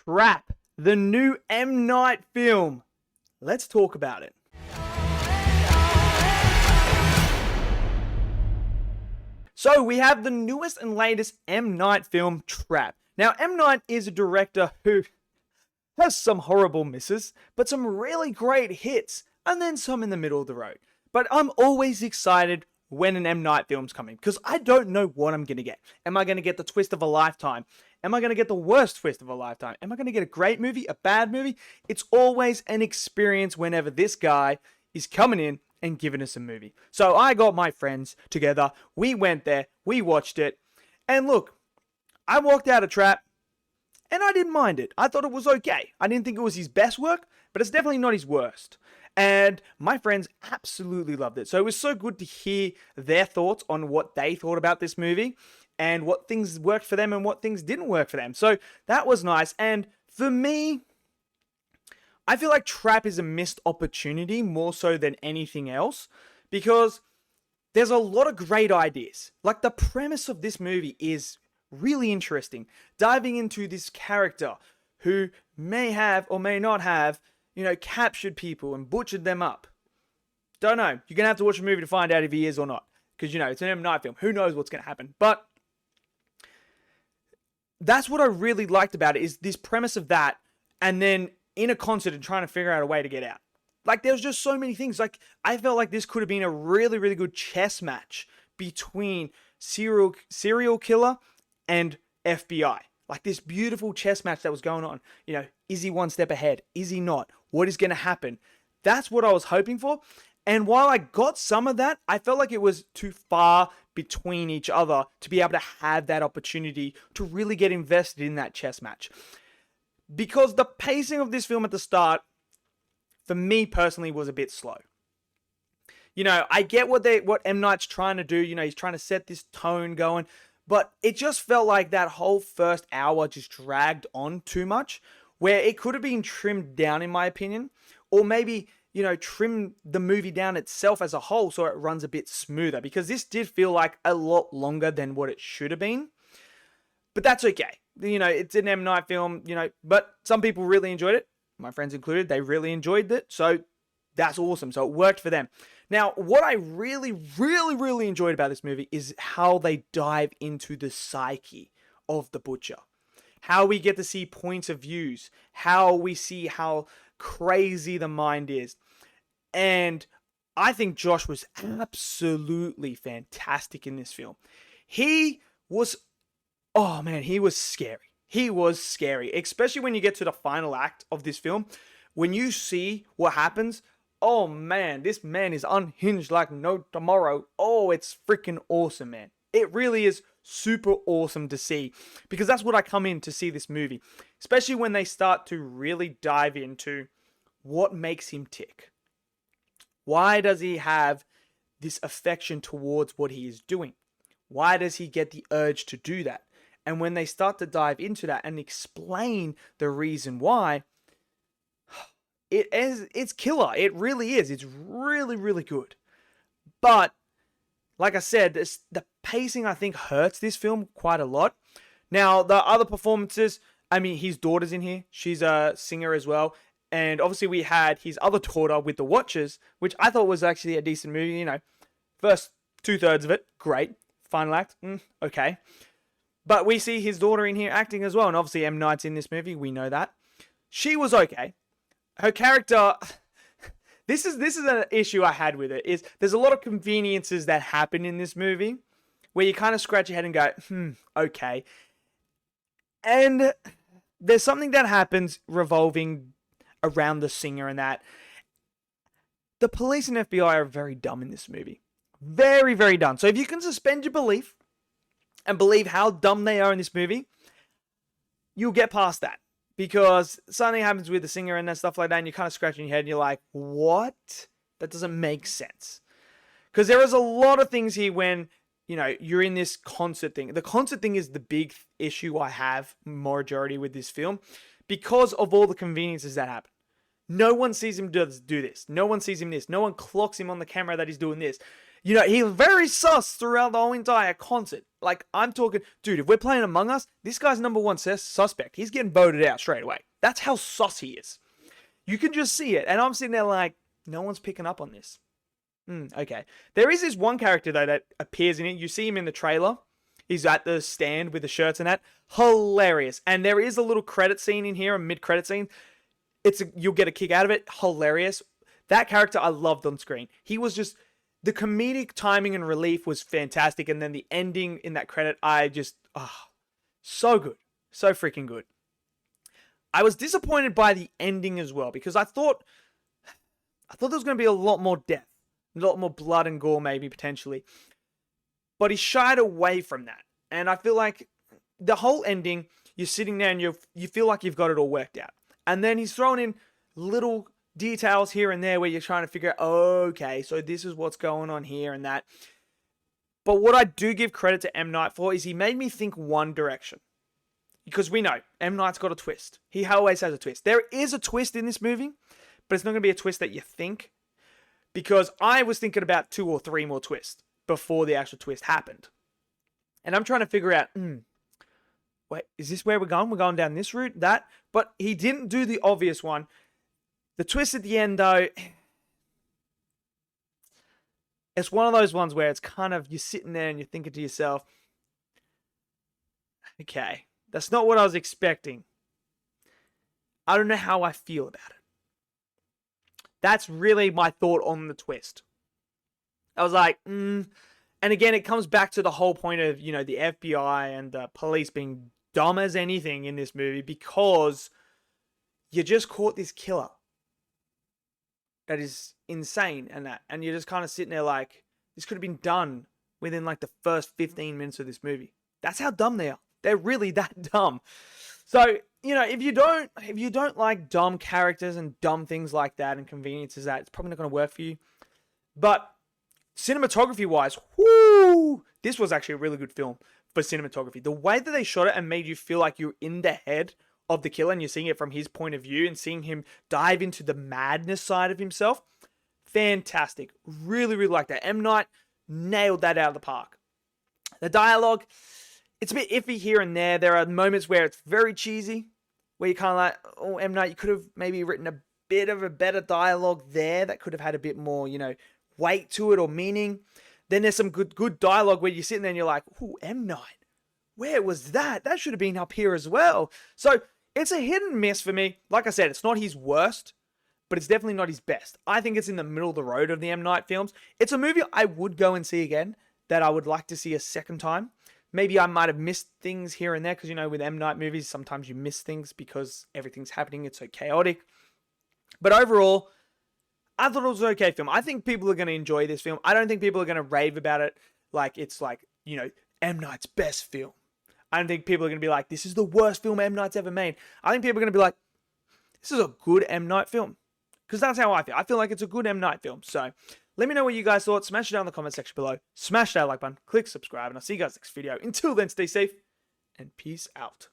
Trap, the new M. Night film. Let's talk about it. So we have the newest and latest M. Night film, Trap. Now, M. Night is a director who has some horrible misses, but some really great hits, and then some in the middle of the road. But I'm always excited when an M. Night film's coming, because I don't know what I'm going to get. Am I going to get the twist of a lifetime? Am I going to get the worst twist of a lifetime? Am I going to get a great movie, a bad movie? It's always an experience whenever this guy is coming in and giving us a movie. So I got my friends together, we went there, we watched it, and look, I walked out of Trap, and I didn't mind it. I thought it was okay. I didn't think it was his best work, but it's definitely not his worst. And my friends absolutely loved it. So it was so good to hear their thoughts on what they thought about this movie and what things worked for them and what things didn't work for them. So that was nice. And for me, I feel like Trap is a missed opportunity more so than anything else, because there's a lot of great ideas. Like, the premise of this movie is really interesting. Diving into this character who may have or may not have, captured people and butchered them up. Don't know. You're going to have to watch the movie to find out if he is or not. Because, it's an M. Night film. Who knows what's going to happen. But that's what I really liked about it, is this premise of that, and then in a concert and trying to figure out a way to get out. Like, there's just so many things. Like, I felt like this could have been a really, really good chess match between serial killer and FBI. Like, this beautiful chess match that was going on. Is he one step ahead? Is he not? What is going to happen? That's what I was hoping for. And while I got some of that, I felt like it was too far between each other to be able to have that opportunity to really get invested in that chess match. Because the pacing of this film at the start, for me personally, was a bit slow. I get what M. Night's trying to do. He's trying to set this tone going. But it just felt like that whole first hour just dragged on too much, where it could have been trimmed down, in my opinion. Or maybe, trim the movie down itself as a whole so it runs a bit smoother. Because this did feel like a lot longer than what it should have been. But that's okay. It's an M. Night film, but some people really enjoyed it. My friends included, they really enjoyed it. So that's awesome. So it worked for them. Now, what I really, really, really enjoyed about this movie is how they dive into the psyche of the butcher. How we get to see points of views. How we see how crazy the mind is. And I think Josh was absolutely fantastic in this film. He was scary. He was scary, especially when you get to the final act of this film. When you see what happens, oh man, this man is unhinged like no tomorrow. Oh, it's freaking awesome, man. It really is super awesome to see, because that's what I come in to see this movie. Especially when they start to really dive into what makes him tick. Why does he have this affection towards what he is doing? Why does he get the urge to do that? And when they start to dive into that and explain the reason why, it's killer. It really is. It's really, really good. But, like I said, the pacing, I think, hurts this film quite a lot. Now, the other performances, his daughter's in here. She's a singer as well. And obviously we had his other daughter with The Watchers, which I thought was actually a decent movie. First 2/3 of it, great. Final act, okay. But we see his daughter in here acting as well. And obviously M. Night's in this movie. We know that. She was okay. Her character... This is an issue I had with it. Is there's a lot of conveniences that happen in this movie where you kind of scratch your head and go, okay. And there's something that happens revolving around the singer and that. The police and FBI are very dumb in this movie. Very, very dumb. So if you can suspend your belief and believe how dumb they are in this movie, you'll get past that. Because something happens with the singer and that stuff like that, and you're kind of scratching your head and you're like, what? That doesn't make sense. Because there is a lot of things here when, you're in this concert thing. The concert thing is the big issue I have majority with this film, because of all the conveniences that happen. No one sees him do this. No one sees him this. No one clocks him on the camera that he's doing this. You know, he's very sus throughout the whole entire concert. Like, I'm talking, dude, if we're playing Among Us, this guy's number one suspect. He's getting voted out straight away. That's how sus he is. You can just see it. And I'm sitting there like, no one's picking up on this. Okay. There is this one character, though, that appears in it. You see him in the trailer. He's at the stand with the shirts and that. Hilarious. And there is a little credit scene in here, a mid-credit scene. You'll get a kick out of it. Hilarious. That character I loved on screen. He was just... The comedic timing and relief was fantastic. And then the ending in that credit, so good. So freaking good. I was disappointed by the ending as well, because I thought there was going to be a lot more death. A lot more blood and gore, maybe, potentially. But he shied away from that. And I feel like the whole ending, you're sitting there and you feel like you've got it all worked out. And then he's thrown in little details here and there where you're trying to figure out, okay, so this is what's going on here and that. But what I do give credit to M. Night for is he made me think one direction. Because we know, M. Night's got a twist. He always has a twist. There is a twist in this movie, but it's not going to be a twist that you think. Because I was thinking about 2 or 3 more twists before the actual twist happened. And I'm trying to figure out, wait, is this where we're going? We're going down this route, that? But he didn't do the obvious one. The twist at the end, though, it's one of those ones where it's kind of, you're sitting there and you're thinking to yourself, okay, that's not what I was expecting. I don't know how I feel about it. That's really my thought on the twist. I was like, And again, it comes back to the whole point of, the FBI and the police being dumb as anything in this movie, because you just caught this killer that is insane and you're just kind of sitting there like, this could have been done within like the first 15 minutes of this movie. That's how dumb they are. They're really that dumb. So, if you don't like dumb characters and dumb things like that and conveniences, that it's probably not going to work for you. But cinematography-wise, this was actually a really good film for cinematography. The way that they shot it and made you feel like you're in the head of the killer and you're seeing it from his point of view and seeing him dive into the madness side of himself, fantastic. Really, really like that. M. Night nailed that out of the park. The dialogue, it's a bit iffy here and there. There are moments where it's very cheesy, where you're kind of like, oh, M. Night, you could have maybe written a bit of a better dialogue there that could have had a bit more, weight to it or meaning. Then there's some good dialogue where you're sitting there and you're like, oh, M. Night, where was that? That should have been up here as well. So it's a hit and miss for me. Like I said, it's not his worst, but it's definitely not his best. I think it's in the middle of the road of the M. Night films. It's a movie I would go and see again, that I would like to see a second time. Maybe I might have missed things here and there, because, with M. Night movies, sometimes you miss things because everything's happening. It's so chaotic. But overall, I thought it was an okay film. I think people are going to enjoy this film. I don't think people are going to rave about it like it's like, M. Night's best film. I don't think people are going to be like, this is the worst film M. Night's ever made. I think people are going to be like, this is a good M. Night film. Because that's how I feel. I feel like it's a good M. Night film. So let me know what you guys thought. Smash it down in the comment section below. Smash that like button. Click subscribe. And I'll see you guys next video. Until then, stay safe and peace out.